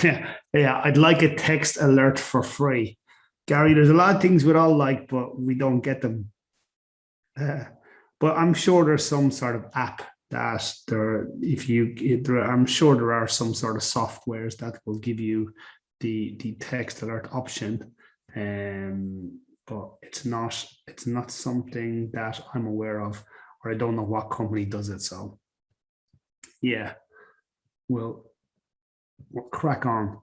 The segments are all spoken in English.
Yeah, I'd like a text alert for free. Gary, there's a lot of things we'd all like, but we don't get them. Uh, but I'm sure there's some sort of app that I'm sure there are some sort of softwares that will give you the text alert option. But it's not something that I'm aware of, or I don't know what company does it. So yeah, we'll crack on.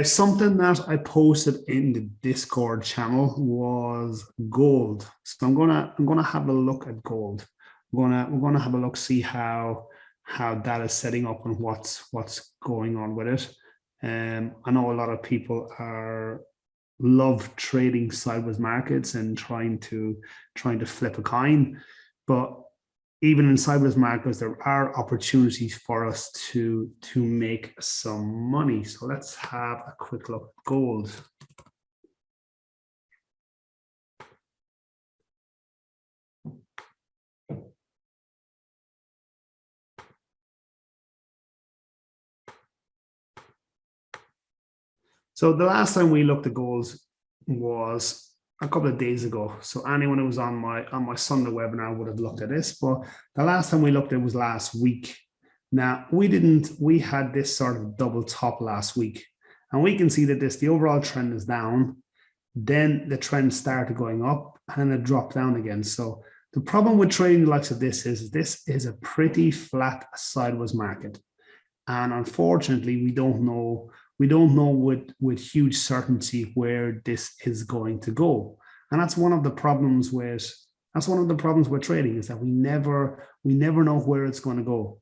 Something that I posted in the Discord channel was gold. So I'm gonna have a look at gold. We're gonna have a look, see how that is setting up and what's going on with it. I know a lot of people love trading sideways markets and trying to flip a coin, but even in sideways markets, there are opportunities for us to make some money. So let's have a quick look at gold. So the last time we looked at gold was a couple of days ago. So anyone who was on my Sunday webinar would have looked at this, but the last time we looked at it was last week. Now we had this sort of double top last week, and we can see that the overall trend is down. Then the trend started going up and it dropped down again. So the problem with trading the likes of this is a pretty flat sideways market. And unfortunately, we don't know with huge certainty where this is going to go. And that's one of the problems with trading, is that we never know where it's going to go.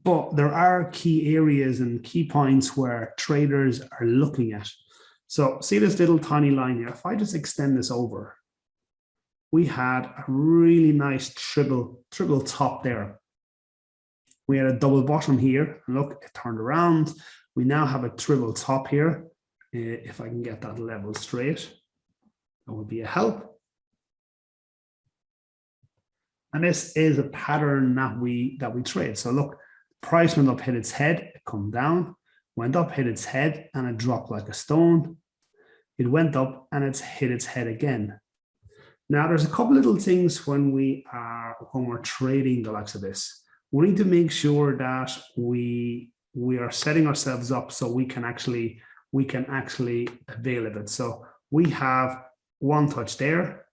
But there are key areas and key points where traders are looking at. So see this little tiny line here. If I just extend this over, we had a really nice triple top there. We had a double bottom here. Look, it turned around. We now have a triple top here. If I can get that level straight, that would be a help. And this is a pattern that we trade. So look, price went up, hit its head, it come down, went up, hit its head, and it dropped like a stone. It went up and it's hit its head again. Now, there's a couple little things when we're trading the likes of this. We need to make sure that we are setting ourselves up so we can actually avail of it. So we have one touch there,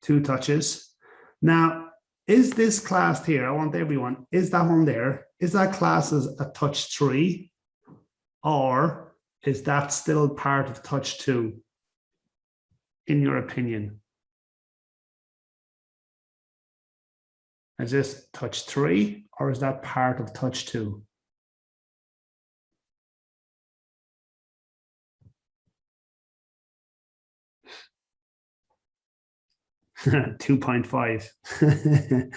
two touches. Now, is this classed here? I want everyone, is that one there? Is that classed as a touch 3? Or is that still part of touch 2, in your opinion? Is this touch 3 or is that part of touch 2? $2.5.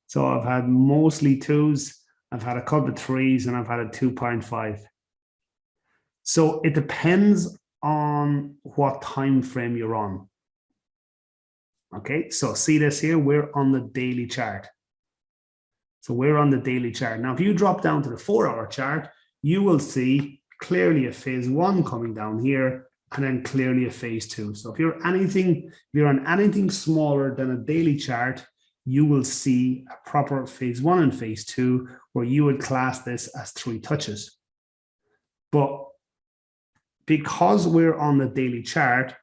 So I've had mostly 2s, I've had a couple of 3s, and I've had a 2.5. So it depends on what time frame you're on. Okay, so see this here, we're on the daily chart. So we're on the daily chart. Now, if you drop down to the 4-hour chart, you will see clearly a phase 1 coming down here, and then clearly a phase 2. So if you're on anything smaller than a daily chart, you will see a proper phase 1 and phase 2, where you would class this as 3 touches. But because we're on the daily chart,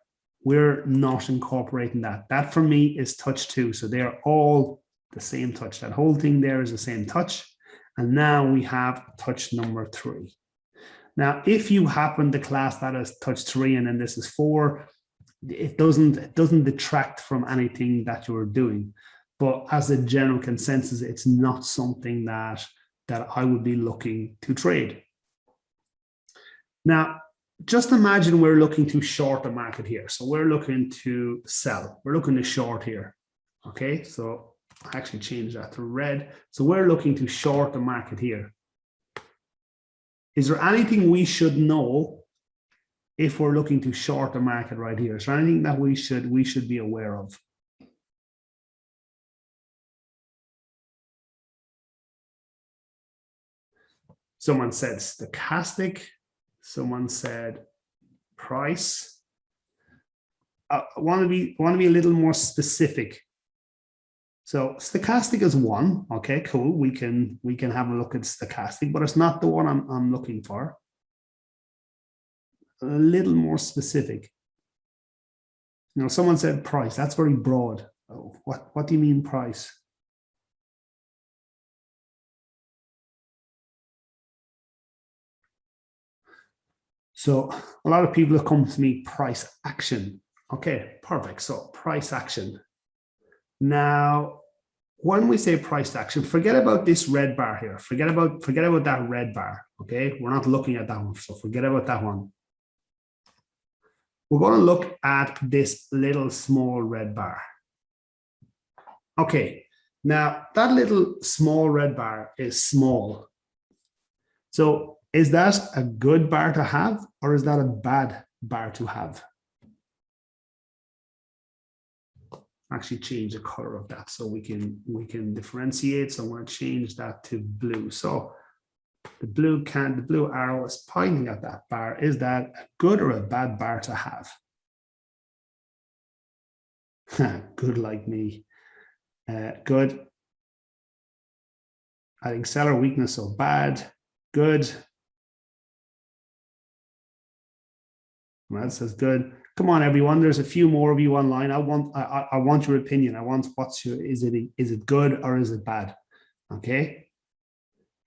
we're not incorporating that. That for me is touch 2. So they're all the same touch. That whole thing there is the same touch. And now we have touch number 3. Now, if you happen to class that as touch 3 and then this is 4, it doesn't detract from anything that you're doing. But as a general consensus, it's not something that I would be looking to trade. Now, just imagine we're looking to short the market here. So we're looking to sell. We're looking to short here. Okay, so I actually changed that to red. So we're looking to short the market here. Is there anything we should know if we're looking to short the market right here? Is there anything that we should be aware of? Someone said stochastic. Someone said price. I want to be a little more specific. So stochastic is one. Okay, cool. We can have a look at stochastic, but it's not the one I'm looking for. A little more specific. You know, someone said price. That's very broad. Oh, what do you mean price? So a lot of people have come to me, price action. Okay, perfect. So price action. Now, when we say price action, forget about this red bar here. Forget about that red bar. Okay, we're not looking at that one. So forget about that one. We're going to look at this little small red bar. Okay, now that little small red bar is small. So is that a good bar to have, or is that a bad bar to have? Actually change the color of that so we can differentiate. So I'm going to change that to blue. So the blue arrow is pointing at that bar. Is that a good or a bad bar to have? Good, like me. Good. I think seller weakness, so bad. Good. Well, that says good. Come on, everyone. There's a few more of you online. I want your opinion. I want is it good or is it bad? Okay.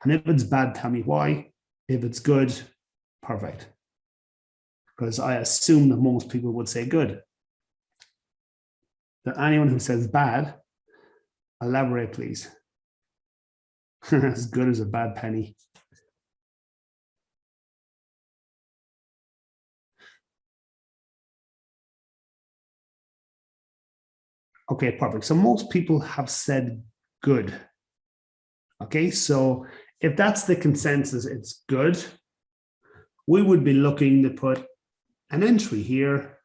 And if it's bad, tell me why. If it's good, perfect. Because I assume that most people would say good. That anyone who says bad, elaborate, please. As good as a bad penny. Okay, perfect. So most people have said good. Okay, so if that's the consensus, it's good. We would be looking to put an entry here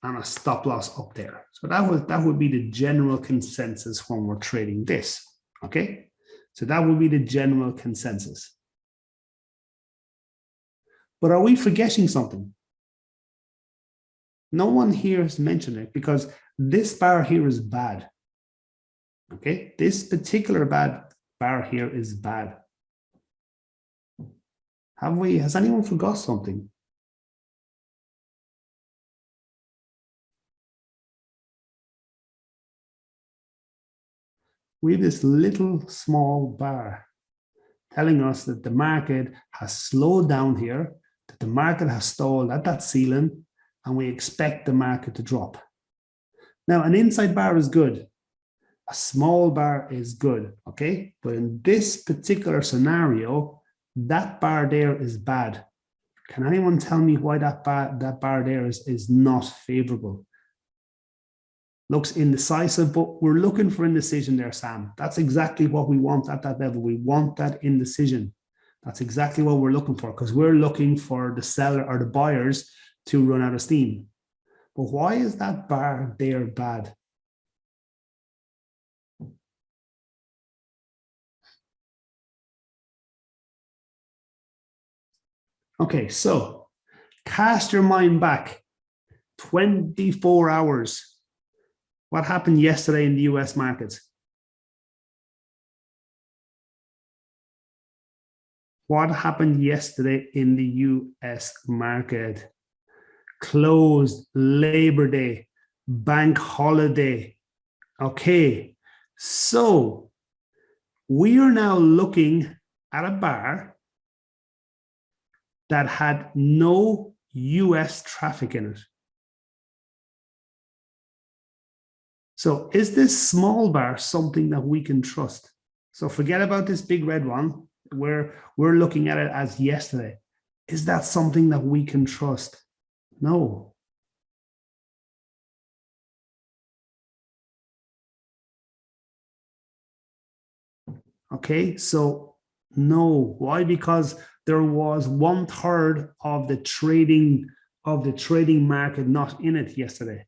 and a stop loss up there. So that would be the general consensus when we're trading this. Okay, so that would be the general consensus. But are we forgetting something? No one here has mentioned it because this bar here is bad. Okay, this particular bad bar here is bad. Has anyone forgot something? We have this little small bar telling us that the market has slowed down here, that the market has stalled at that ceiling, and we expect the market to drop. Now, an inside bar is good. A small bar is good, okay? But in this particular scenario, that bar there is bad. Can anyone tell me why that bar there is not favorable? Looks indecisive, but we're looking for indecision there, Sam. That's exactly what we want at that level. We want that indecision. That's exactly what we're looking for because we're looking for the seller or the buyers to run out of steam. But why is that bar there bad? Okay, so cast your mind back 24 hours. What happened yesterday in the US markets? What happened yesterday in the US market? Closed, Labor Day, bank holiday. Okay, so we are now looking at a bar that had no US traffic in it. So is this small bar something that we can trust? So forget about this big red one. We're looking at it as yesterday. Is that something that we can trust? No. Okay, so no. Why? Because there was 1/3 of the trading market not in it yesterday.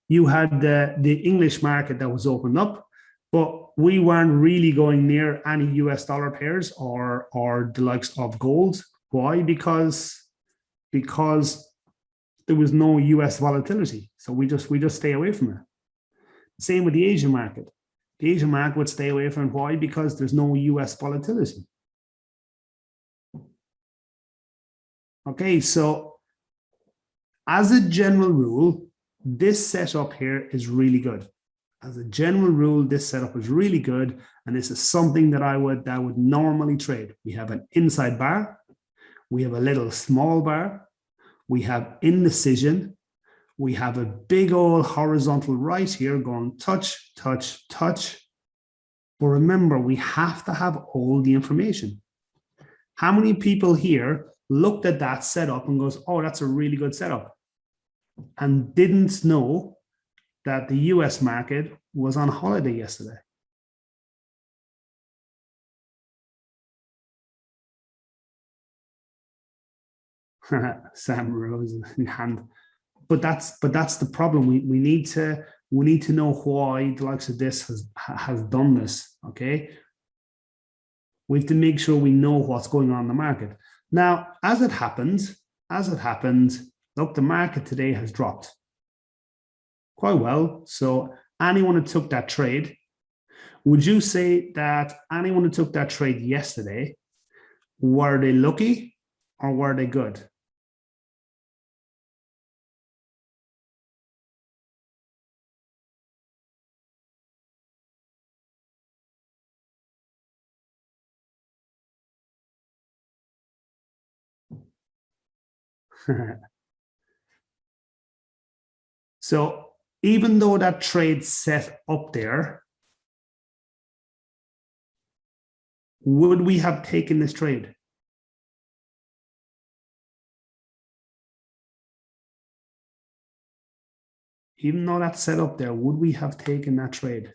You had the English market that was opened up. But we weren't really going near any US dollar pairs or the likes of gold. Why? Because there was no US volatility. So we just stay away from it. Same with the Asian market. The Asian market would stay away from it. Why? Because there's no US volatility. Okay, so as a general rule, this setup here is really good. As a general rule, this setup is really good. And this is something that I would normally trade. We have an inside bar. We have a little small bar. We have indecision. We have a big old horizontal right here going touch, touch, touch. But remember, we have to have all the information. How many people here looked at that setup and goes, oh, that's a really good setup, and didn't know that the US market was on holiday yesterday? Sam Rose in hand. But that's the problem. We need to know why the likes of this has done this. Okay. We have to make sure we know what's going on in the market. Now, as it happened, look, the market today has dropped quite well. So anyone who took that trade, would you say that anyone who took that trade yesterday, were they lucky or were they good? So even though that trade set up there, would we have taken this trade? Even though that's set up there, would we have taken that trade?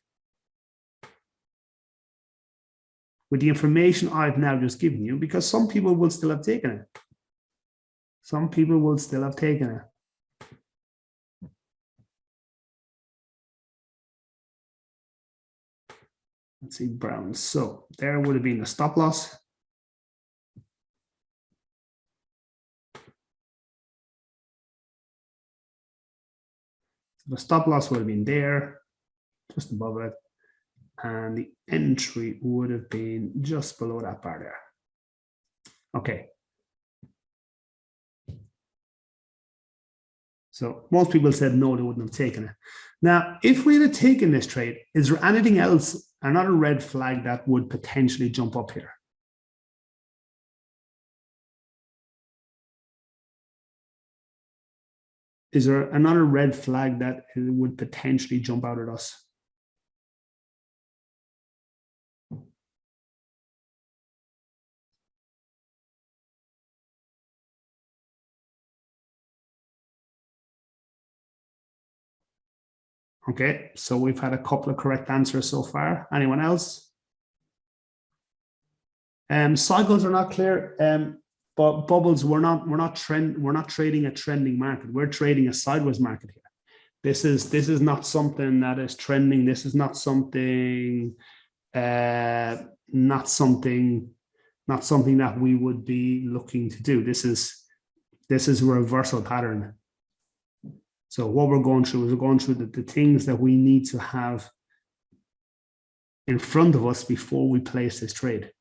With the information I've now just given you, because some people will still have taken it. Some people will still have taken it. Let's see, Brown. So there would have been a stop loss. So the stop loss would have been there, just above it. And the entry would have been just below that bar there. Okay. So most people said no, they wouldn't have taken it. Now, if we had taken this trade, is there anything else, another red flag that would potentially jump up here? Is there another red flag that would potentially jump out at us? Okay, so we've had a couple of correct answers so far. Anyone else? Cycles are not clear. But bubbles, we're not trading a trending market. We're trading a sideways market here. This is not something that is trending. This is not something not something that we would be looking to do. This is a reversal pattern. So what we're going through is we're going through the things that we need to have in front of us before we place this trade.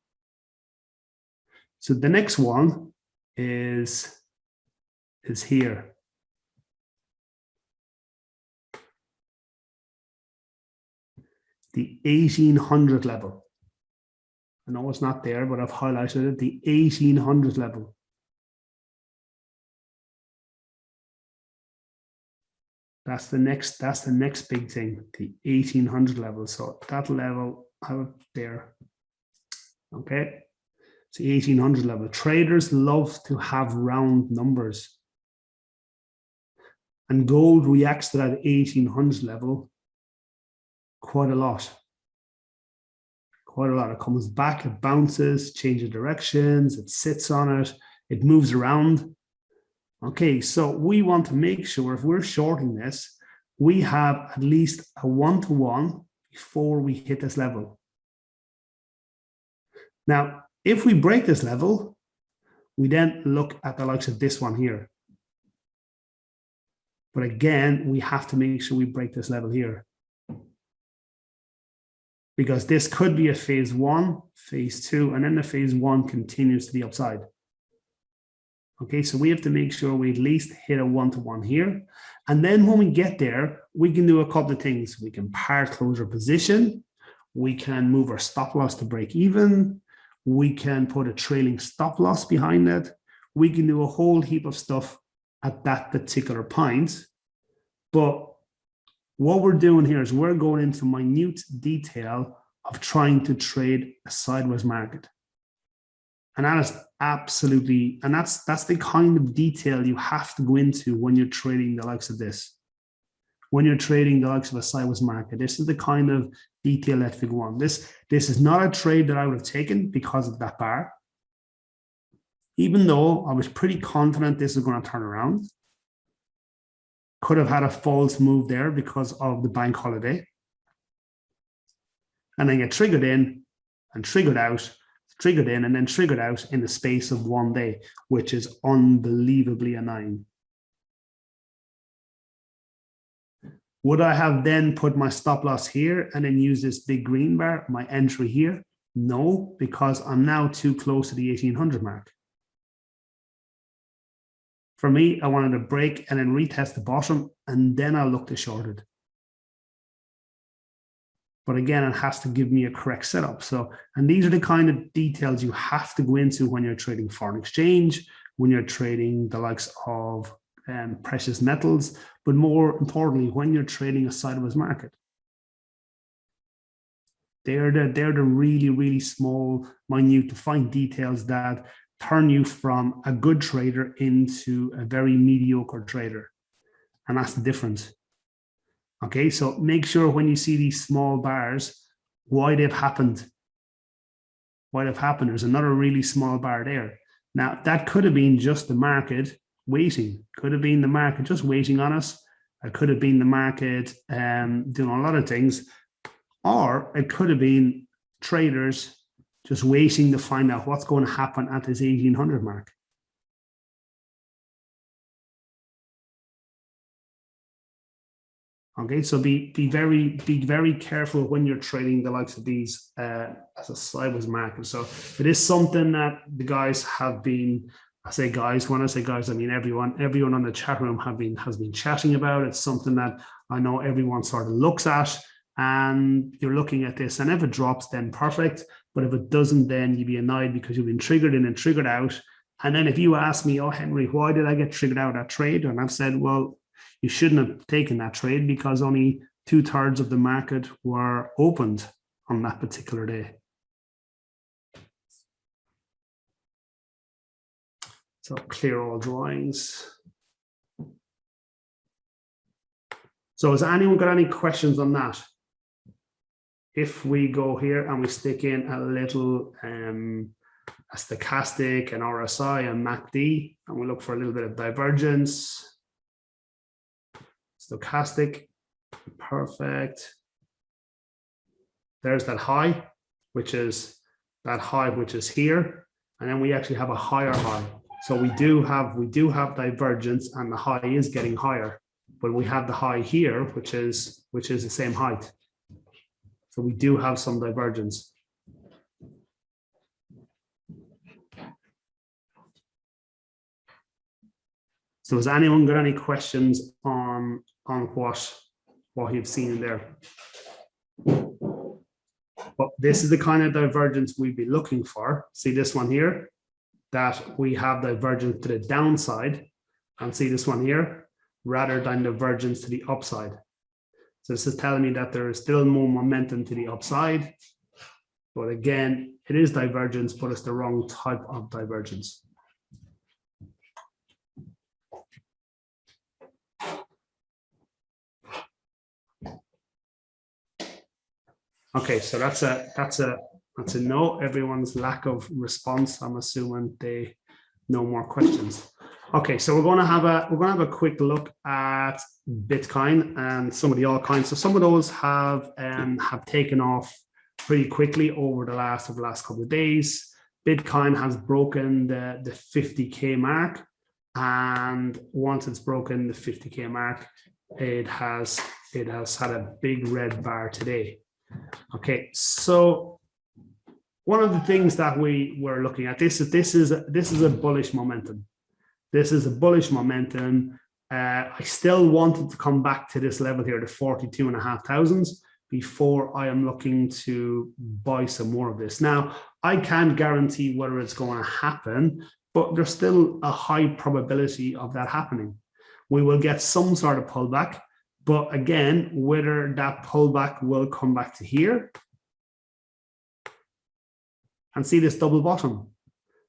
So the next one is here. The 1800 level. I know it's not there, but I've highlighted it, the 1800 level. That's the next big thing, the 1800 level. So that level out there. Okay. It's the 1800 level. Traders love to have round numbers. And gold reacts to that 1800 level quite a lot. Quite a lot. It comes back, it bounces, changes directions, it sits on it, it moves around. Okay, so we want to make sure if we're shorting this, we have at least a 1-to-1 before we hit this level. Now, if we break this level, we then look at the likes of this one here. But again, we have to make sure we break this level here. Because this could be a phase one, phase two, and then the phase one continues to the upside. Okay, so we have to make sure we at least hit a one-to-one here. And then when we get there, we can do a couple of things. We can part close our position. We can move our stop loss to break even. We can put a trailing stop loss behind it. We can do a whole heap of stuff at that particular point. But what we're doing here is we're going into minute detail of trying to trade a sideways market. And that is absolutely, and that's the kind of detail you have to go into when you're trading the likes of this. When you're trading the likes of a sideways market, this is the kind of detail that we go on. This is not a trade that I would have taken because of that bar. Even though I was pretty confident this is going to turn around. Could have had a false move there because of the bank holiday. And then get triggered in and triggered out, triggered in and then triggered out in the space of 1 day, which is unbelievably annoying. Would I have then put my stop loss here and then use this big green bar, my entry here? No, because I'm now too close to the 1800 mark. For me, I wanted to break and then retest the bottom, and then I'll look to short it. But again, it has to give me a correct setup. So, and these are the kind of details you have to go into when you're trading foreign exchange, when you're trading the likes of precious metals, but more importantly, when you're trading a sideways market. They're the really, really small, minute, defined details that turn you from a good trader into a very mediocre trader. And that's the difference. Okay, so make sure when you see these small bars, why they've happened. Why they've happened. There's another really small bar there. Now, that could have been just the market waiting. Could have been the market just waiting on us. It could have been the market doing a lot of things. Or it could have been traders just waiting to find out what's going to happen at this 1800 mark. Okay, so be very careful when you're trading the likes of these as a sideways market. So it is something that the guys have been. I say guys. When I say guys, I mean everyone on the chat room has been chatting about. It's something that I know everyone sort of looks at, and you're looking at this. And if it drops, then perfect. But if it doesn't, then you'd be annoyed because you've been triggered in and triggered out. And then if you ask me, oh, Henry, why did I get triggered out of that trade? And I've said, well, you shouldn't have taken that trade because only 2/3 of the market were opened on that particular day. So clear all drawings. So has anyone got any questions on that? If we go here and we stick in a little a stochastic, an RSI, and MACD, and we look for a little bit of divergence. Stochastic, perfect. There's that high, which is here, and then we actually have a higher high. So we do have divergence, and the high is getting higher, but we have the high here, which is the same height. So we do have some divergence. So has anyone got any questions on what you've seen there? But this is the kind of divergence we'd be looking for. See this one here, that we have divergence to the downside, and see this one here, rather than divergence to the upside. So this is telling me that there is still more momentum to the upside. But again, it is divergence, but it's the wrong type of divergence. Okay, so that's a no. Everyone's lack of response. I'm assuming they no more questions. Okay, so we're going to have a quick look at Bitcoin and some of the altcoins. So some of those have taken off pretty quickly over the last couple of days. Bitcoin has broken the 50K mark, and once it's broken the 50K mark, it has had a big red bar today. Okay, so one of the things that we were looking at, this is a bullish momentum. This is a bullish momentum. I still wanted to come back to this level here, the 42,500, before I am looking to buy some more of this. Now, I can't guarantee whether it's going to happen, but there's still a high probability of that happening. We will get some sort of pullback, but again, whether that pullback will come back to here and see this double bottom.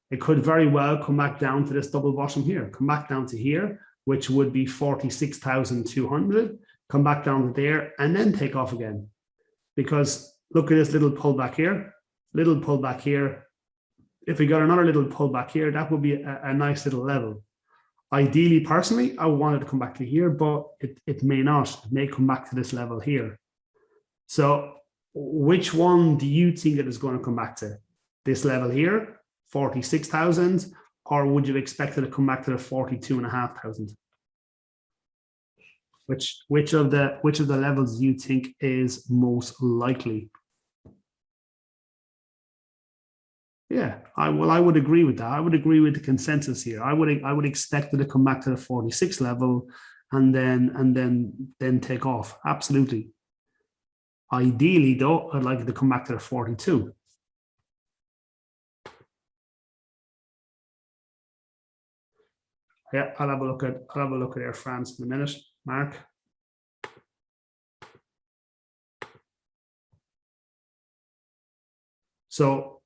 It could very well come back down to this double bottom here, come back down to here, which would be 46,200, come back down to there, and then take off again. Because look at this little pullback here, little pullback here. If we got another little pullback here, that would be a nice little level. Ideally, personally, I wanted to come back to here, but it may not. It may come back to this level here. So which one do you think it is going to come back to? This level here, 46,000, or would you expect it to come back to the 42,500? Which of the levels do you think is most likely? Yeah, I would agree with that. I would agree with the consensus here. I would expect it to come back to the 46 level and then take off. Absolutely. Ideally, though, I'd like it to come back to the 42. Yeah, I'll have a look at Air France in a minute, Mark. So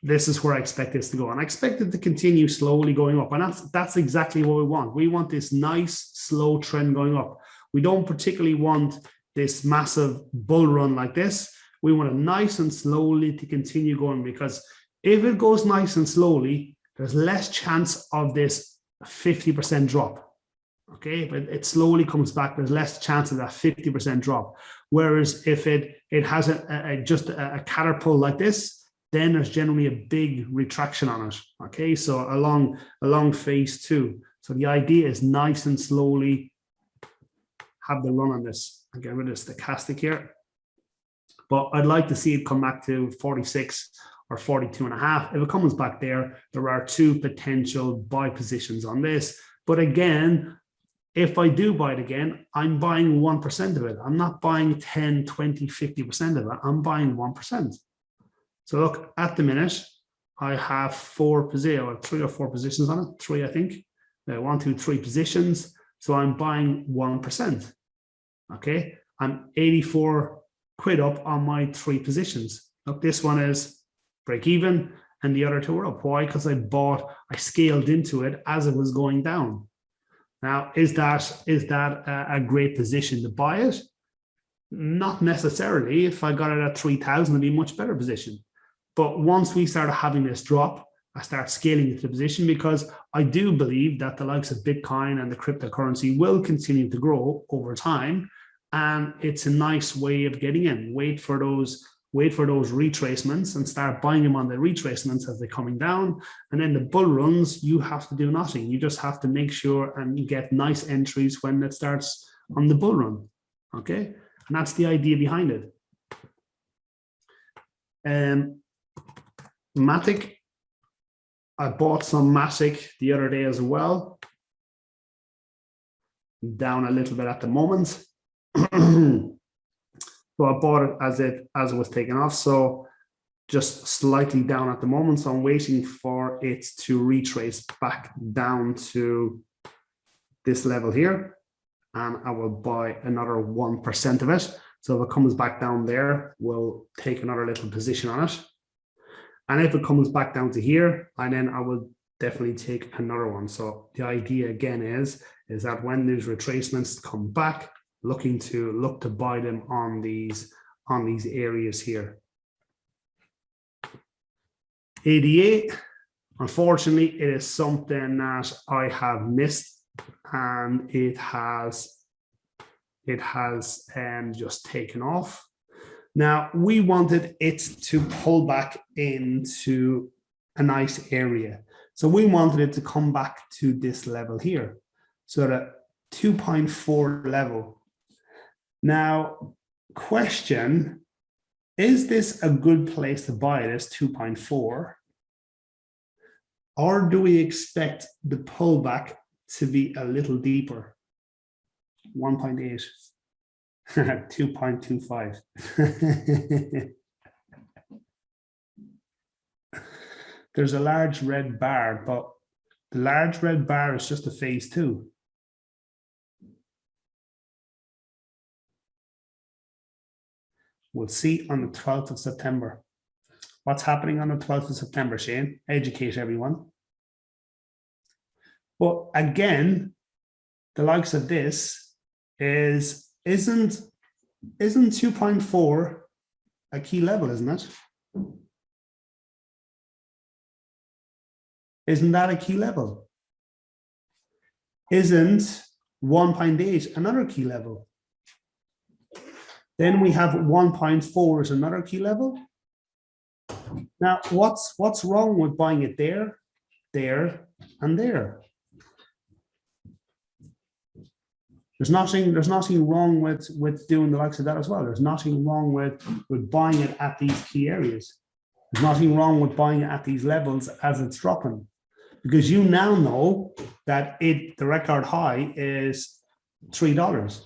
this is where I expect this to go, and I expect it to continue slowly going up, and that's exactly what we want. We want this nice slow trend going up. We don't particularly want this massive bull run like this. We want it nice and slowly to continue going, because if it goes nice and slowly, there's less chance of this 50% drop. Okay, but it slowly comes back, there's less chance of that 50% drop. Whereas if it has just a caterpillar like this, then there's generally a big retraction on it. Okay, so along phase two. So the idea is nice and slowly have the run on this. I'll get rid of the stochastic here, but I'd like to see it come back to 46 or 42.5. If it comes back there, there are two potential buy positions on this. But again, if I do buy it again, I'm buying 1% of it. I'm not buying 10, 20, 50% of it. I'm buying 1%. So look, at the minute, I have 3 or 4 positions on it. 3, I think. 1, 2, 3 positions. So I'm buying 1%. Okay. I'm 84 quid up on my 3 positions. Look, this one is break even, and the other 2 are up. Why? Because I scaled into it as it was going down. Now, is that a great position to buy it? Not necessarily. If I got it at 3,000, it'd be a much better position. But once we start having this drop, I start scaling into the position, because I do believe that the likes of Bitcoin and the cryptocurrency will continue to grow over time. And it's a nice way of getting in. Wait for those retracements and start buying them on the retracements as they're coming down. And then the bull runs, you have to do nothing. You just have to make sure and you get nice entries when it starts on the bull run. Okay. And that's the idea behind it. Matic. I bought some Matic the other day as well. Down a little bit at the moment. So I bought it as it was taken off. So just slightly down at the moment. So I'm waiting for it to retrace back down to this level here. And I will buy another 1% of it. So if it comes back down there, we'll take another little position on it. And if it comes back down to here, and then I will definitely take another one. So the idea again is that when these retracements come back, look to buy them on these areas here. ADA, Unfortunately, it is something that I have missed, and it has just taken off. Now, we wanted it to pull back into a nice area. So we wanted it to come back to this level here. So the 2.4 level. Now, question, is this a good place to buy it as 2.4? Or do we expect the pullback to be a little deeper? 1.8, 2.25. There's a large red bar, but the large red bar is just a phase 2. We'll see on the 12th of September. What's happening on the 12th of September, Shane? Educate everyone. But again, the likes of this isn't 2.4 a key level, isn't it? Isn't that a key level? Isn't 1.8 another key level? Then we have 1.4 as another key level. Now, what's wrong with buying it there, there, and there? There's nothing wrong with doing the likes of that as well. There's nothing wrong with buying it at these key areas. There's nothing wrong with buying it at these levels as it's dropping, because you now know that the record high is $3.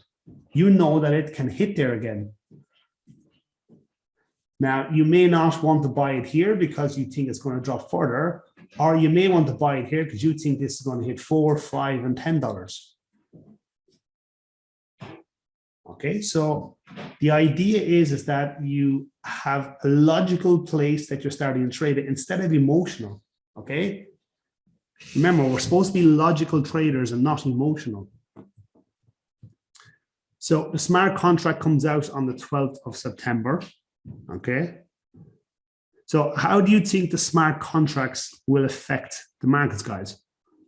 You know that it can hit there again. Now, you may not want to buy it here because you think it's going to drop further, or you may want to buy it here because you think this is going to hit $4, $5, and $10. Okay, so the idea is that you have a logical place that you're starting to trade it instead of emotional. Okay, remember, we're supposed to be logical traders and not emotional. So the smart contract comes out on the 12th of September. Okay. So how do you think the smart contracts will affect the markets, guys?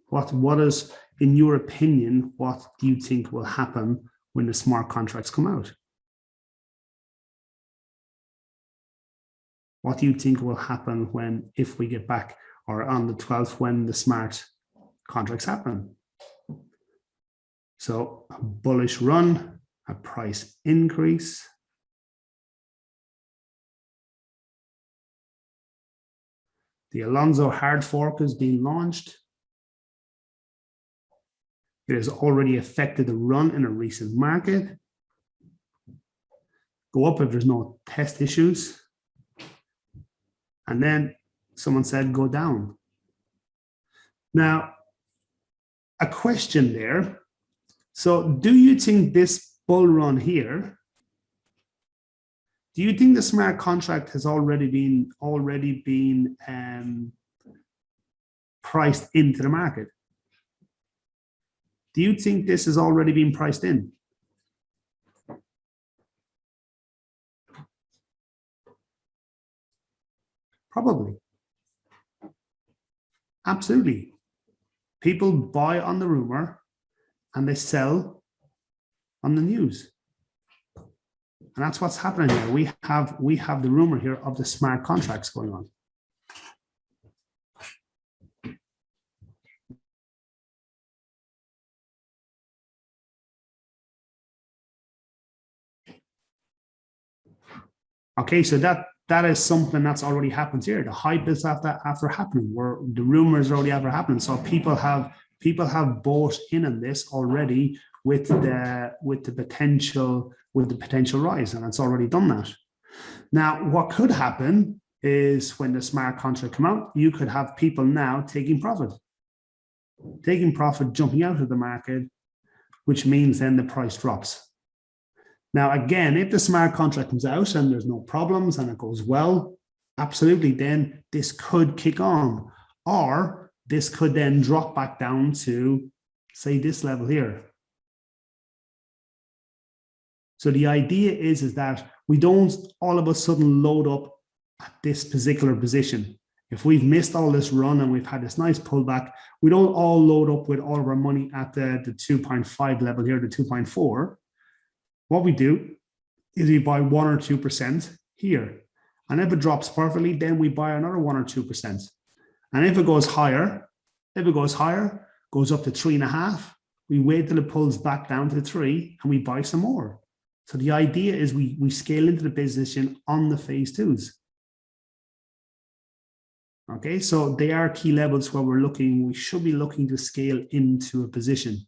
What is, in your opinion, what do you think will happen when the smart contracts come out? What do you think will happen if we get back, or on the 12th when the smart contracts happen? So a bullish run, a price increase. The Alonso hard fork is being launched. It has already affected the run in a recent market. Go up if there's no test issues. And then someone said go down. Now, a question there. So do you think this bull run here, do you think the smart contract has already been priced into the market? Do you think this has already been priced in? Probably. Absolutely. People buy on the rumor and they sell on the news. And that's what's happening here. We have the rumor here of the smart contracts going on. Okay, so that is something that's already happened here. The hype is after happening, where the rumors already after happening. So people have bought in on this already with the potential rise, and it's already done that. Now, what could happen is when the smart contract come out, you could have people now taking profit, jumping out of the market, which means then the price drops. Now, again, if the smart contract comes out and there's no problems and it goes well, absolutely, then this could kick on, or this could then drop back down to, say, this level here. So the idea is that we don't all of a sudden load up at this particular position. If we've missed all this run and we've had this nice pullback, we don't all load up with all of our money at the 2.5 level here, the 2.4. What we do is we buy 1 or 2% here. And if it drops perfectly, then we buy another 1 or 2%. And if it goes higher, goes up to 3.5, we wait till it pulls back down to 3 and we buy some more. So the idea is we scale into the position on the phase twos. Okay, so they are key levels where we should be looking to scale into a position.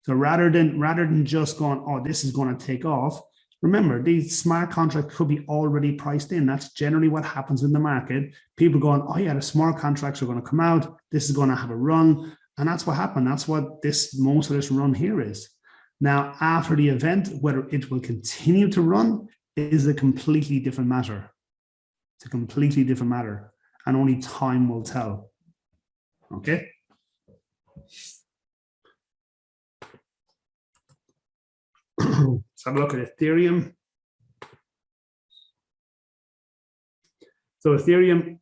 So rather than just going, oh, this is going to take off, remember, these smart contracts could be already priced in. That's generally what happens in the market. People going, oh yeah, the smart contracts are going to come out. This is going to have a run. And that's what happened. That's what most of this run here is. Now, after the event, whether it will continue to run is a completely different matter. It's a completely different matter. And only time will tell. Okay? Let's have a look at Ethereum. So Ethereum,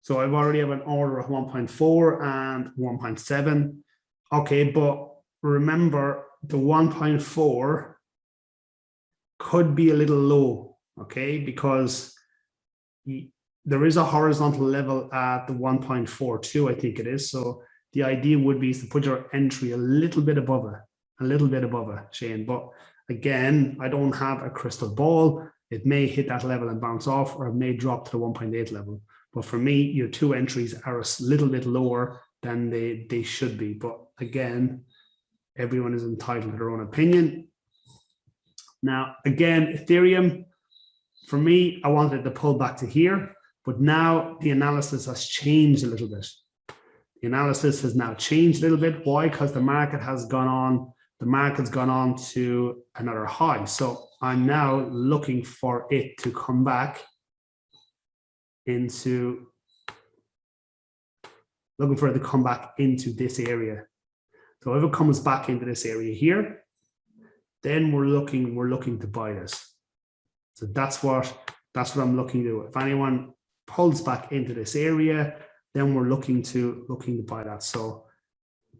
so I've already have an order of 1.4 and 1.7. Okay, but remember the 1.4 could be a little low, okay, because there is a horizontal level at the 1.42, I think it is. So the idea would be to put your entry a little bit above it, Shane. But again, I don't have a crystal ball. It may hit that level and bounce off, or it may drop to the 1.8 level. But for me, your two entries are a little bit lower than they should be. But again, everyone is entitled to their own opinion. Now, again, Ethereum, for me, I wanted to pull back to here. But now the analysis has changed a little bit. The analysis has now changed a little bit. Why? Because the market has gone on. The market's gone on to another high. So I'm now looking for it to come back into, this area. So if it comes back into this area here, then we're looking to buy this. So that's what I'm looking to do. If anyone pulls back into this area, then we're looking to buy that. So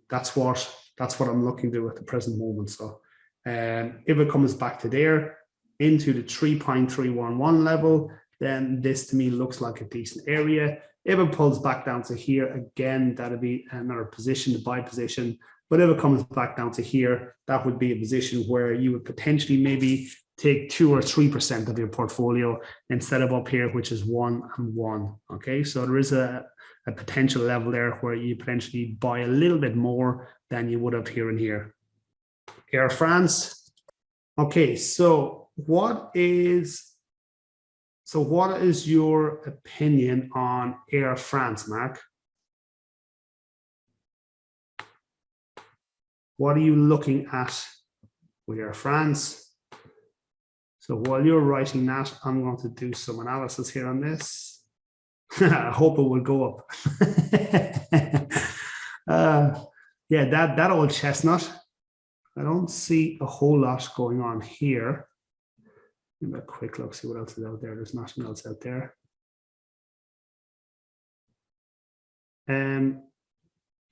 that's what I'm looking to do at the present moment. So if it comes back to there into the 3.311 level, then this to me looks like a decent area. If it pulls back down to here, again, that'll be another position, the buy position. But if it comes back down to here, that would be a position where you would potentially maybe take 2 or 3% of your portfolio instead of up here, which is 1 and 1. Okay, so there is a potential level there where you potentially buy a little bit more than you would have here and here. Air France. Okay, so what is your opinion on Air France, Mark? What are you looking at with Air France? So while you're writing that, I'm going to do some analysis here on this. I hope it will go up. Yeah, that old chestnut. I don't see a whole lot going on here. Give me a quick look, see what else is out there. There's nothing else out there.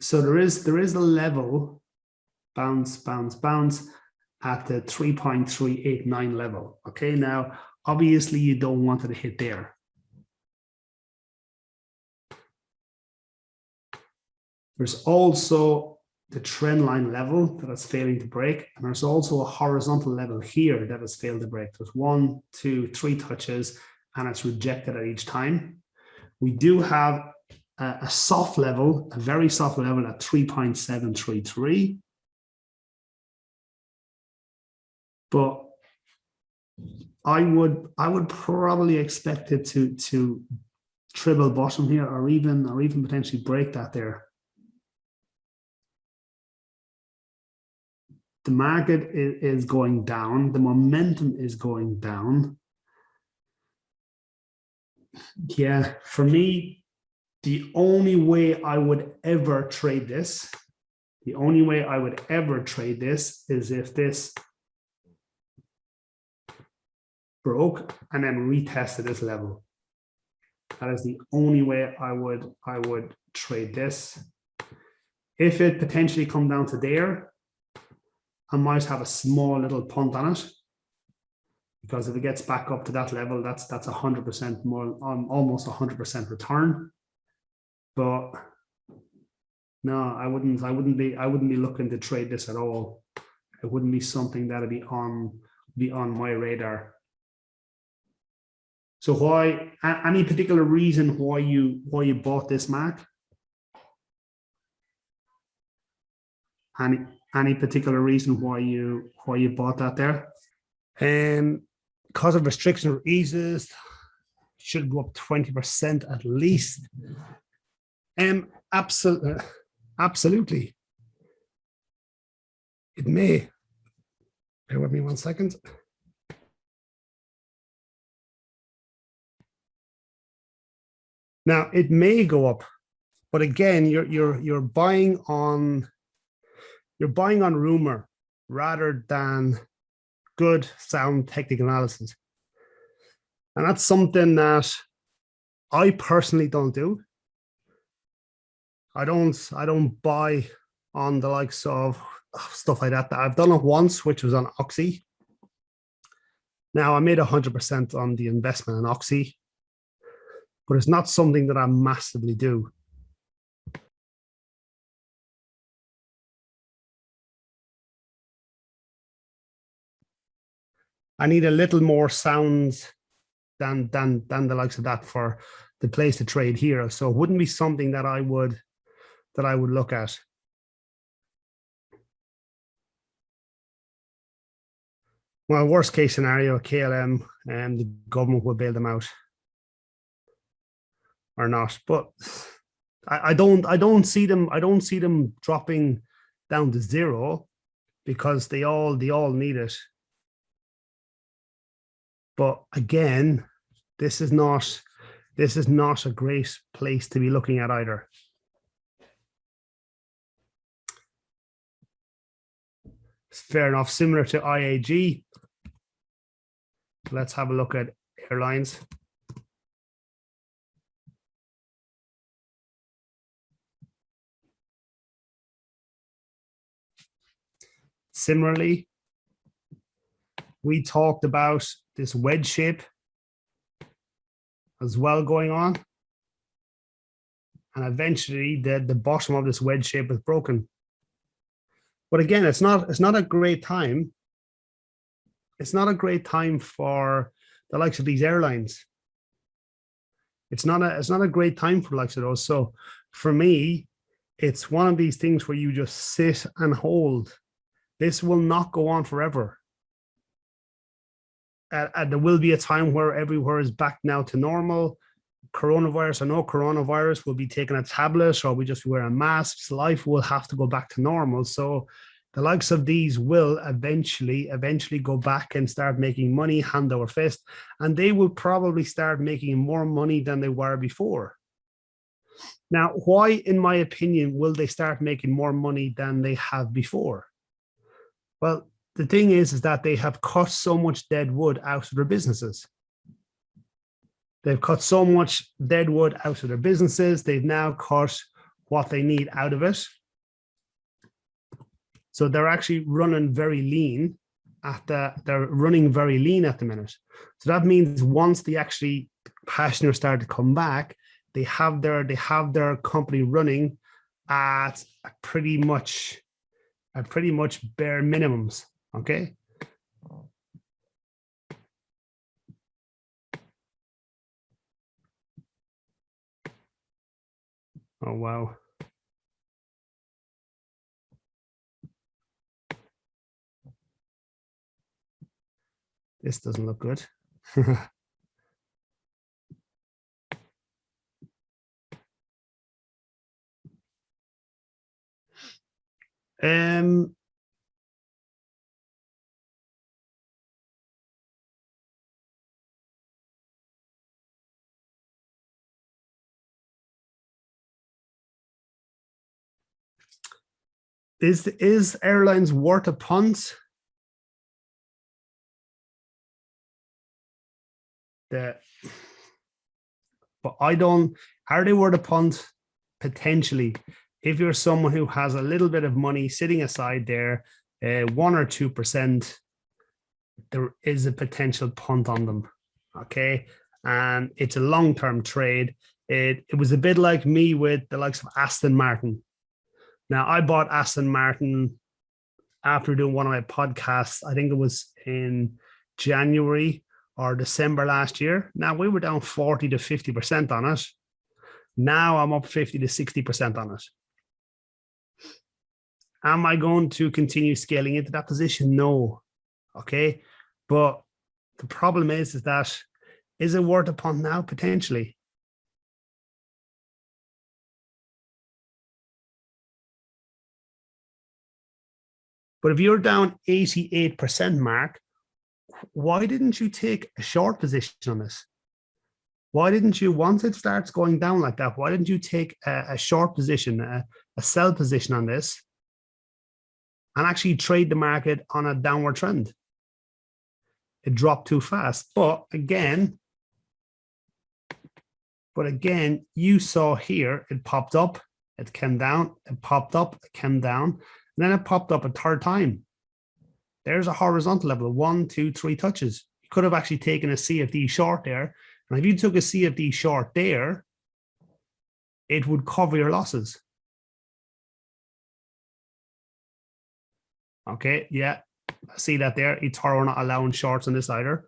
So there is a level, bounce at the 3.389 level. Okay, now obviously you don't want it to hit there. There's also the trend line level that is failing to break, and there's also a horizontal level here that has failed to break. There's 1, 2, 3 touches, and it's rejected at each time. We do have a soft level, a very soft level at 3.733. But I would probably expect it to triple bottom here, or even potentially break that there. The market is going down. The momentum is going down. Yeah, for me, the only way I would ever trade this, is if this broke and then retested this level. That is the only way I would trade this. If it potentially come down to there, I might have a small little punt on it, because if it gets back up to that level, that's 100% more, almost 100% return. But no, I wouldn't be looking to trade this at all. It wouldn't be something that'd be on my radar. So why? Any particular reason why you bought this, Mark? Any particular reason why you bought that there? Because of restriction or eases, should go up 20% at least. Absolutely. It may. Bear with me 1 second. Now it may go up, but again, you're buying on rumor rather than good sound technical analysis, and that's something that I personally don't do. I don't buy on the likes of stuff like that. I've done it once, which was on Oxy. Now I made 100% on the investment in Oxy, but it's not something that I massively do. I need a little more sounds than the likes of that for the place to trade here. So it wouldn't be something that I would look at. Well, worst case scenario, KLM and the government will bail them out or not. But I don't see them dropping down to zero, because they all need it. But again, this is not a great place to be looking at either. Fair enough. Similar to IAG. Let's have a look at Airlines. Similarly, we talked about this wedge shape as well going on, and eventually the bottom of this wedge shape is broken. But again, it's not a great time. It's not a great time for the likes of these airlines. It's not a great time for the likes of those. So for me, it's one of these things where you just sit and hold. This will not go on forever. And there will be a time where everywhere is back now to normal. Coronavirus or no coronavirus, will be taking a tablet, or we just wear masks. Life will have to go back to normal. So the likes of these will eventually go back and start making money hand over fist, and they will probably start making more money than they were before. Now, why, in my opinion, will they start making more money than they have before? Well, the thing is that they have cut so much dead wood out of their businesses. They've cut so much dead wood out of their businesses. They've now cut what they need out of it. So they're actually running very lean they're running very lean at the minute. So that means once the passengers start to come back, they have their company running at pretty much bare minimums. Okay. Oh, wow. This doesn't look good. Is Airlines worth a punt? but I don't, are they worth a punt? Potentially. If you're someone who has a little bit of money sitting aside there, 1 or 2%, there is a potential punt on them. Okay. And it's a long-term trade. It was a bit like me with the likes of Aston Martin. Now, I bought Aston Martin after doing one of my podcasts. I think it was in January or December last year. Now, we were down 40 to 50% on it. Now I'm up 50 to 60% on it. Am I going to continue scaling into that position? No. Okay. But the problem is that, is it worth a punt now? Potentially. But if you're down 88%, Mark, why didn't you take a short position on this? Why didn't you, once it starts going down like that, why didn't you take a short position, a sell position on this and actually trade the market on a downward trend? It dropped too fast. But again, you saw here, it popped up, it came down, it popped up, it came down, and then it popped up a third time. There's a horizontal level of 1, 2, 3 touches. You could have actually taken a CFD short there. And if you took a CFD short there, it would cover your losses. Okay, yeah, I see that there. eToro not allowing shorts on this either.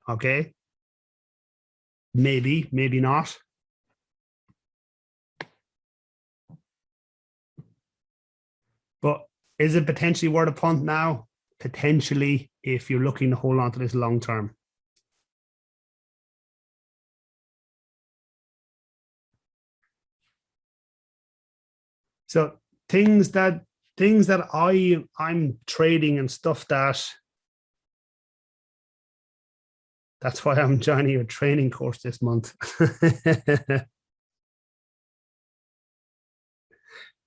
Okay, maybe, maybe not. But is it potentially worth a punt now? Potentially, if you're looking to hold on to this long term. So things that I'm trading and stuff that's why I'm joining your training course this month.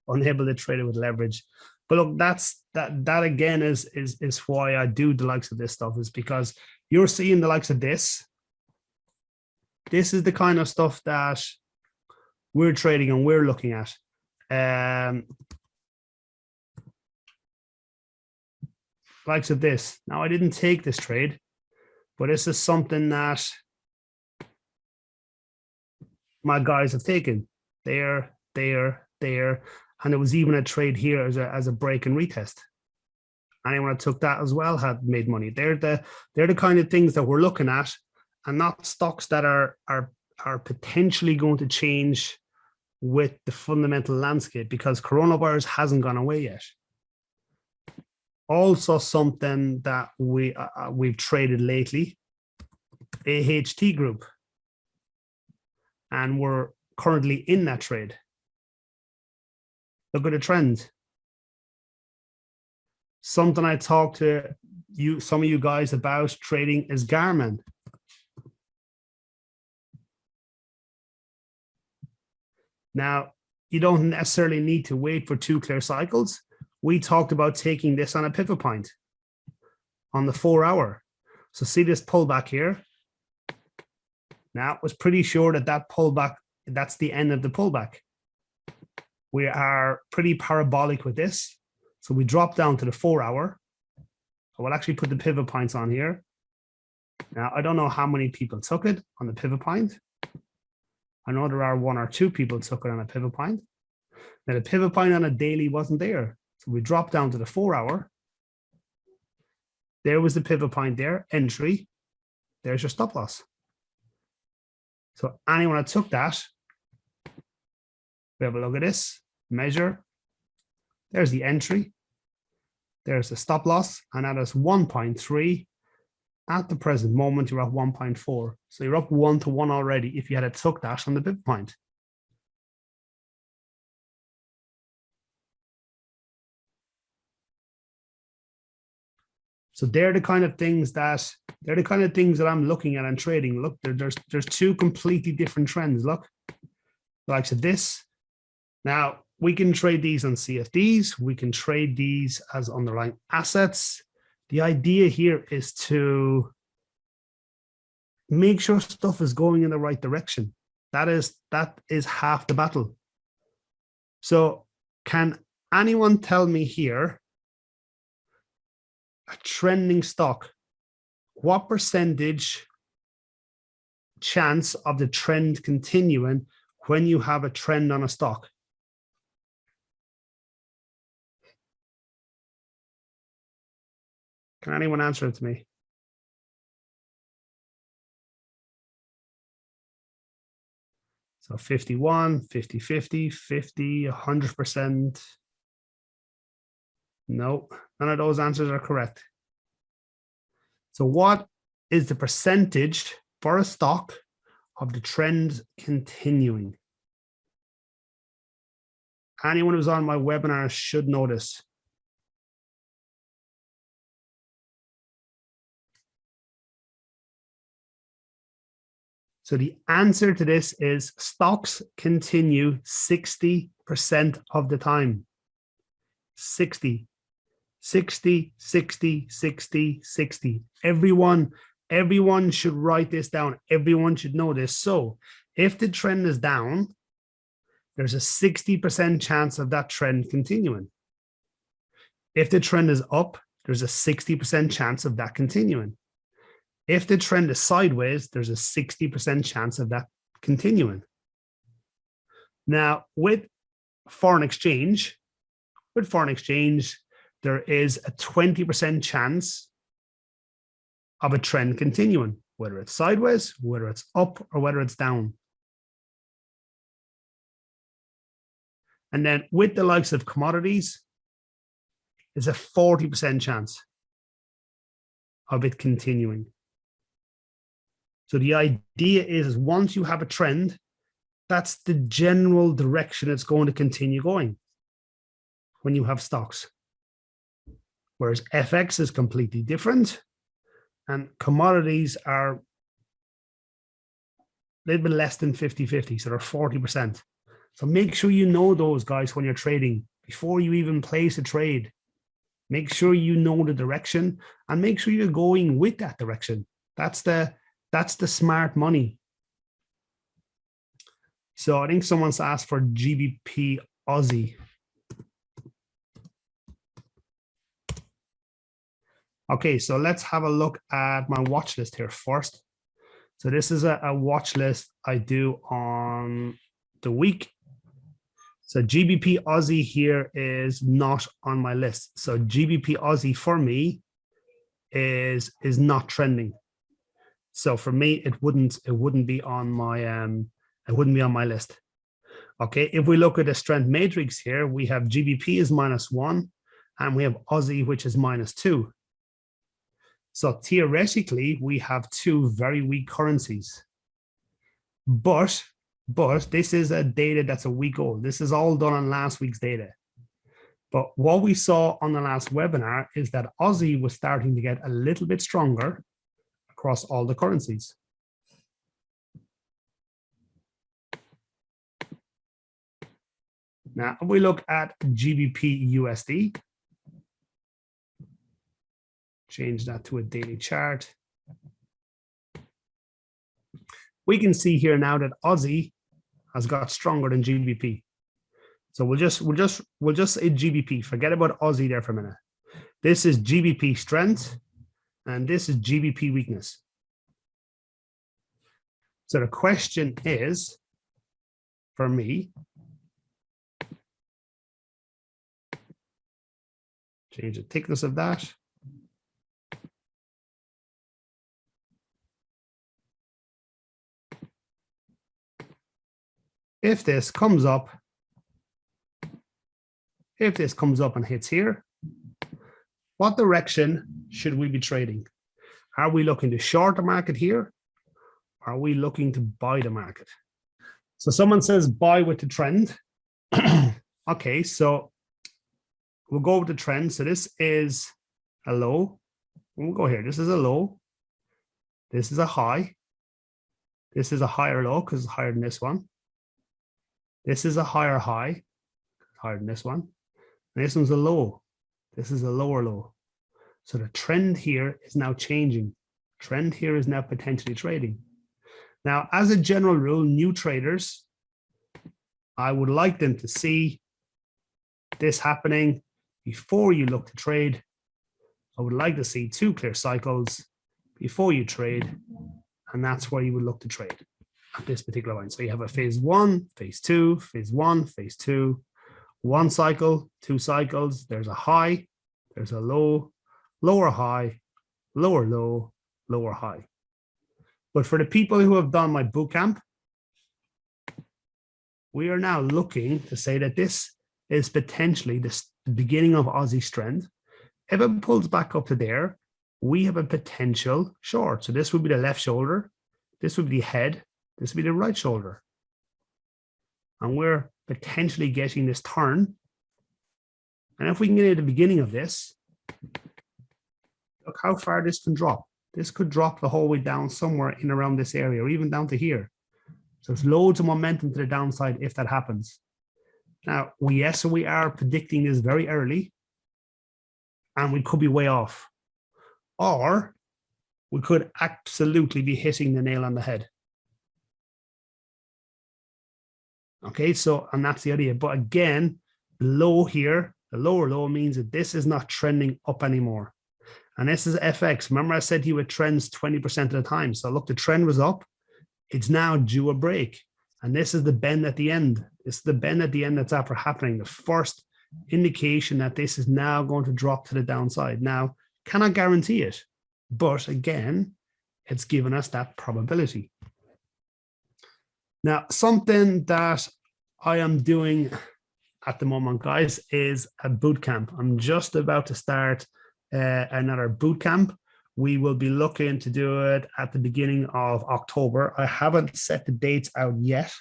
Unable to trade it with leverage. But look, that again is why I do the likes of this stuff, is because you're seeing the likes of this. This is the kind of stuff that we're trading and we're looking at. Likes of this. Now, I didn't take this trade, but this is something that my guys have taken. There, and it was even a trade here as a break and retest. Anyone that took that as well had made money. They're the kind of things that we're looking at, and not stocks that are potentially going to change with the fundamental landscape, because coronavirus hasn't gone away yet. Also, something that we've traded lately, AHT Group, and we're currently in that trade. Look at the trend. Something I talked to some of you guys about trading is Garmin. Now, you don't necessarily need to wait for 2 clear cycles. We talked about taking this on a pivot point on the 4-hour. So see this pullback here. Now, it was pretty sure that pullback, that's the end of the pullback. We are pretty parabolic with this. So we drop down to the 4-hour. I will actually put the pivot points on here. Now, I don't know how many people took it on the pivot point. I know there are 1 or 2 people took it on a pivot point. Now, the pivot point on a daily wasn't there. So we dropped down to the 4-hour. There was the pivot point there, entry. There's your stop loss. So anyone that took that, we have a look at this, measure. There's the entry. There's the stop loss, and that is 1.3. At the present moment, you're at 1.4. So you're up 1 to 1 already if you had took that on the pivot point. So they're the kind of things that I'm looking at and trading. Look, there's 2 completely different trends. Look, the likes of this. Now, we can trade these on CFDs. We can trade these as underlying assets. The idea here is to make sure stuff is going in the right direction. That is half the battle. So can anyone tell me here, a trending stock, what percentage chance of the trend continuing when you have a trend on a stock? Can anyone answer it to me? So 51, 50, 50, 50, 100%. No, none of those answers are correct. So what is the percentage for a stock of the trend continuing? Anyone who's on my webinar should know this. So the answer to this is stocks continue 60% of the time. 60, 60, 60, 60, 60. Everyone should write this down. Everyone should know this. So if the trend is down, there's a 60% chance of that trend continuing. If the trend is up, there's a 60% chance of that continuing. If the trend is sideways, there's a 60% chance of that continuing. Now, with foreign exchange, there is a 20% chance of a trend continuing, whether it's sideways, whether it's up, or whether it's down. And then with the likes of commodities, there's a 40% chance of it continuing. So the idea is once you have a trend, that's the general direction it's going to continue going when you have stocks. Whereas FX is completely different and commodities are a little bit less than 50-50, so they're 40%. So make sure you know those guys when you're trading before you even place a trade. Make sure you know the direction and make sure you're going with that direction. That's the smart money. So I think someone's asked for GBP Aussie. Okay, so let's have a look at my watch list here first. So this is a watch list I do on the week. So GBP Aussie here is not on my list. So GBP Aussie for me is not trending. So for me, it wouldn't be on my list. Okay, if we look at the strength matrix here, we have GBP is -1 and we have Aussie, which is -2. So theoretically, we have two very weak currencies. But this is a data that's a week old. This is all done on last week's data. But what we saw on the last webinar is that Aussie was starting to get a little bit stronger across all the currencies. Now, if we look at GBP USD, change that to a daily chart. We can see here now that Aussie has got stronger than GBP. So we'll just say GBP. Forget about Aussie there for a minute. This is GBP strength, and this is GBP weakness. So the question is, for me, change the thickness of that. If this comes up and hits here, what direction should we be trading? Are we looking to short the market here? Are we looking to buy the market? So someone says buy with the trend. Okay, so we'll go with the trend. So this is a low. We'll go here. This is a low. This is a high. This is a higher low because it's higher than this one. This is a higher high, higher than this one. And this one's a low. This is a lower low. So the trend here is now changing. Trend here is now potentially trading. Now, as a general rule, new traders, I would like them to see this happening before you look to trade. I would like to see 2 clear cycles before you trade, and that's where you would look to trade at this particular line. So you have a phase 1, phase 2, phase 1, phase 2, 1 cycle, 2 cycles. There's a high, there's a low, lower high, lower low, lower high. But for the people who have done my bootcamp, we are now looking to say that this is potentially the beginning of Aussie trend. If it pulls back up to there, we have a potential short. So this would be the left shoulder, this would be the head, this would be the right shoulder. And we're potentially getting this turn. And if we can get at the beginning of this, look how far this can drop. This could drop the whole way down somewhere in around this area, or even down to here. So there's loads of momentum to the downside if that happens. Now, we are predicting this very early, and we could be way off. Or we could absolutely be hitting the nail on the head. Okay, so, and that's the idea. But again, the low here, the lower low means that this is not trending up anymore. And this is FX. Remember I said to you it trends 20% of the time. So look, the trend was up. It's now due a break. And this is the bend at the end. This is the bend at the end that's after happening. The first indication that this is now going to drop to the downside. Now, cannot guarantee it. But again, it's given us that probability. Now, something that I am doing at the moment, guys, is a boot camp. I'm just about to start another boot camp. We will be looking to do it at the beginning of October. I haven't set the dates out yet.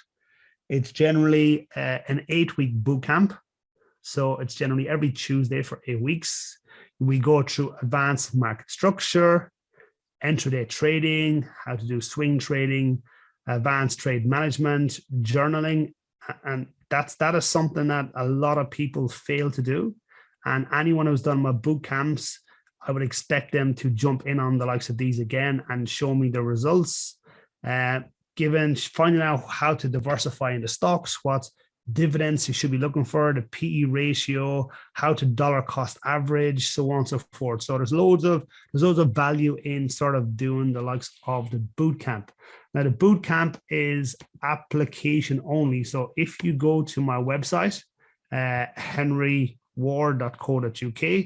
It's generally an 8-week boot camp. So it's generally every Tuesday for 8 weeks. We go through advanced market structure, intraday trading, how to do swing trading, advanced trade management, journaling. And that is something that a lot of people fail to do. And anyone who's done my boot camps, I would expect them to jump in on the likes of these again and show me the results, finding out how to diversify into stocks, what dividends you should be looking for, the PE ratio, how to dollar cost average, so on and so forth. So there's loads of value in sort of doing the likes of the boot camp. Now the boot camp is application only. So if you go to my website, henryward.co.uk,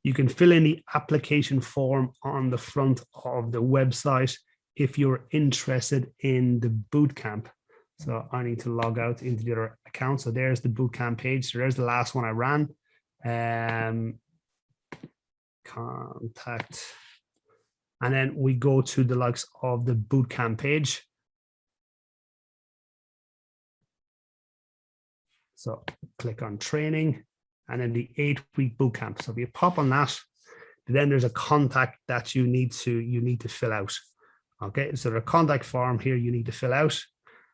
you can fill in the application form on the front of the website if you're interested in the boot camp. So I need to log out into the other account. So there's the boot camp page. So there's the last one I ran. Contact. And then we go to the likes of the boot camp page. So click on training and then the 8-week boot camp. So if you pop on that, then there's a contact that you need to fill out. Okay, so the contact form here you need to fill out.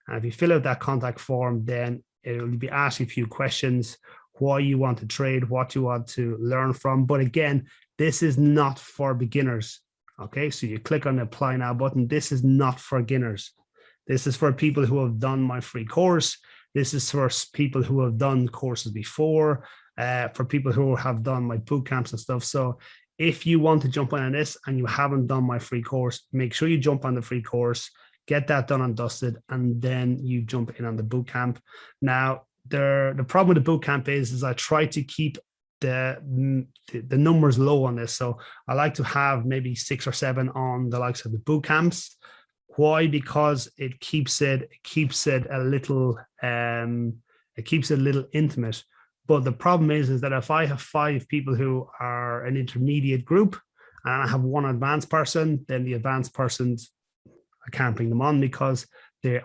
And if you fill out that contact form, then it will be asking a few questions, why you want to trade, what you want to learn from. But again, this is not for beginners. Okay, so you click on the apply now button. This is not for beginners. This is for people who have done my free course. This is for people who have done courses before, for people who have done my boot camps and stuff. So if you want to jump on this and you haven't done my free course, make sure you jump on the free course, get that done and dusted, and then you jump in on the boot camp. Now, the problem with the boot camp is I try to keep the numbers low on this. So I like to have maybe 6 or 7 on the likes of the boot camps. Why? Because it keeps it a little intimate. But the problem is that if I have 5 people who are an intermediate group and I have 1 advanced person, then the advanced persons, I can't bring them on because they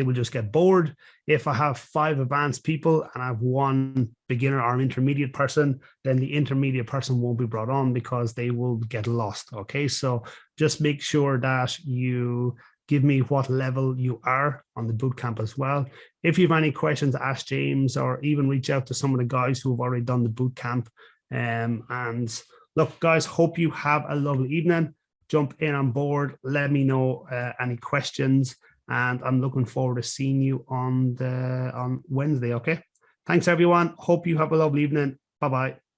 will just get bored. If I have 5 advanced people and I have 1 beginner or an intermediate person, then the intermediate person won't be brought on because they will get lost. Okay, so just make sure that you give me what level you are on the bootcamp as well. If you have any questions, ask James or even reach out to some of the guys who have already done the bootcamp. And look, guys, hope you have a lovely evening. Jump in on board. Let me know any questions, and I'm looking forward to seeing you on Wednesday. Okay. Thanks, everyone. Hope you have a lovely evening. Bye-bye.